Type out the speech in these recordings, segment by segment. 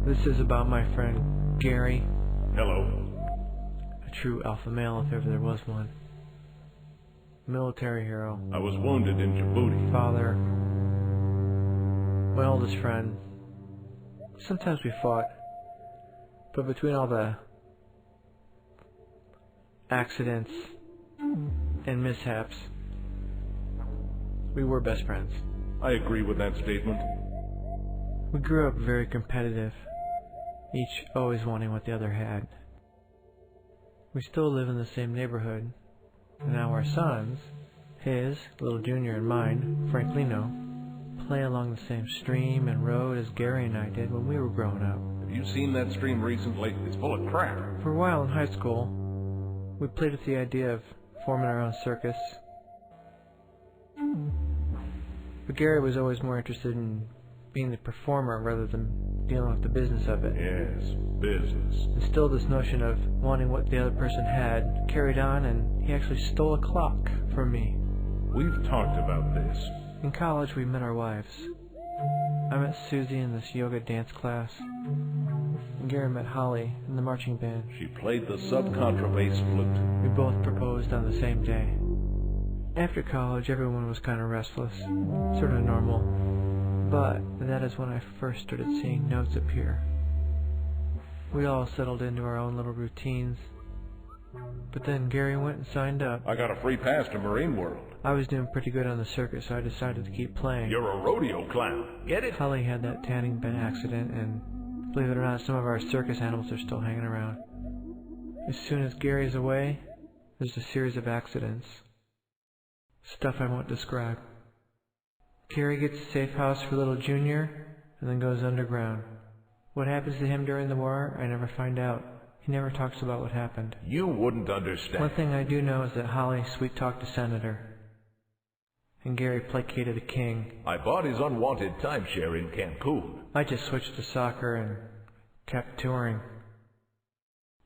This is about my friend Gary. Hello. A true alpha male if ever there was one. Military hero. I was wounded in Djibouti. Father. My oldest friend. Sometimes we fought. But between all the accidents and mishaps, we were best friends. I agree with that statement. We grew up very competitive, each always wanting what the other had. We still live in the same neighborhood, and now our sons, his, little Junior, and mine, Franklino, play along the same stream and road as Gary and I did when we were growing up. Have you seen that stream recently? It's full of crap. For a while in high school, we played with the idea of forming our own circus. But Gary was always more interested in being the performer rather than dealing with the business of it. Yes, business. And still this notion of wanting what the other person had carried on, and he actually stole a clock from me. We've talked about this. In college, we met our wives. I met Susie in this yoga dance class, and Gary met Holly in the marching band. She played the sub-contrabass flute. We both proposed on the same day. After college, everyone was kind of restless, sort of normal, but that is when I first started seeing notes appear. We all settled into our own little routines, but then Gary went and signed up. I got a free pass to Marine World. I was doing pretty good on the circuit, so I decided to keep playing. You're a rodeo clown. Get it? Holly had that tanning bed accident, and believe it or not, some of our circus animals are still hanging around. As soon as Gary's away, there's a series of accidents. Stuff I won't describe. Gary gets a safe house for little Junior, and then goes underground. What happens to him during the war, I never find out. He never talks about what happened. You wouldn't understand. One thing I do know is that Holly sweet-talked the senator, and Gary placated the king. I bought his unwanted timeshare in Cancun. I just switched to soccer and kept touring.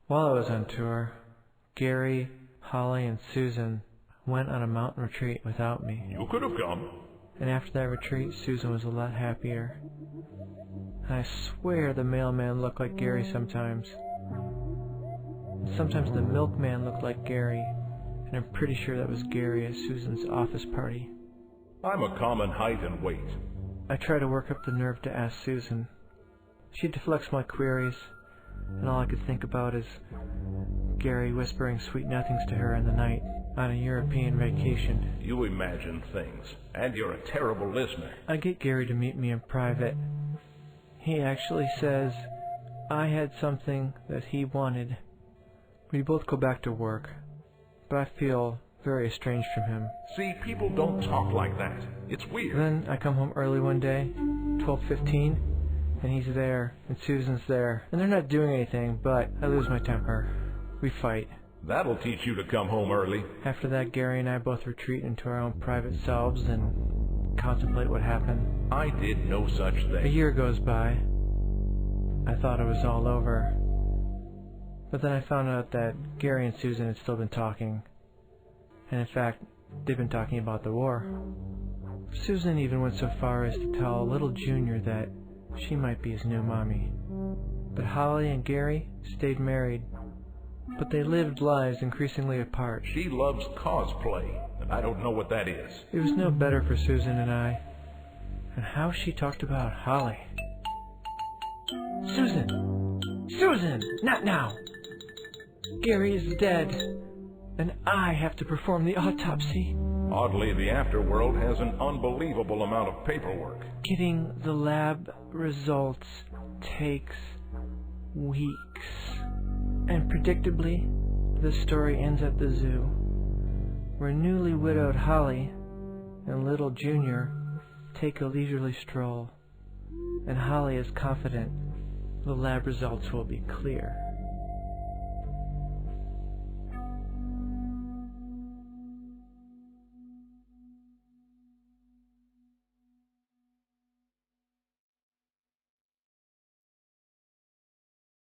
While I was on tour, Gary, Holly, and Susan went on a mountain retreat without me. You could have come. And after that retreat, Susan was a lot happier. And I swear the mailman looked like Gary sometimes. And sometimes the milkman looked like Gary. And I'm pretty sure that was Gary at Susan's office party. I'm a common height and weight. I try to work up the nerve to ask Susan. She deflects my queries, and all I could think about is Gary whispering sweet nothings to her in the night on a European vacation. You imagine things, and you're a terrible listener. I get Gary to meet me in private. He actually says I had something that he wanted. We both go back to work, but I feel very estranged from him. See, people don't talk like that. It's weird. Then I come home early one day, 12:15, and he's there, and Susan's there, and they're not doing anything, but I lose my temper. We fight. That'll teach you to come home early. After that, Gary and I both retreat into our own private selves and contemplate what happened. I did no such A thing. year goes by. I thought it was all over. But then I found out that Gary and Susan had still been talking. And in fact, they've been talking about the war. Susan even went so far as to tell little Junior that she might be his new mommy. But Holly and Gary stayed married. But they lived lives increasingly apart. She loves cosplay, and I don't know what that is. It was no better for Susan and I. And how she talked about Holly. Susan! Susan! Not now! Gary is dead, and I have to perform the autopsy. Oddly, the afterworld has an unbelievable amount of paperwork. Getting the lab results takes weeks. And predictably, the story ends at the zoo, where newly widowed Holly and little Junior take a leisurely stroll, and Holly is confident the lab results will be clear.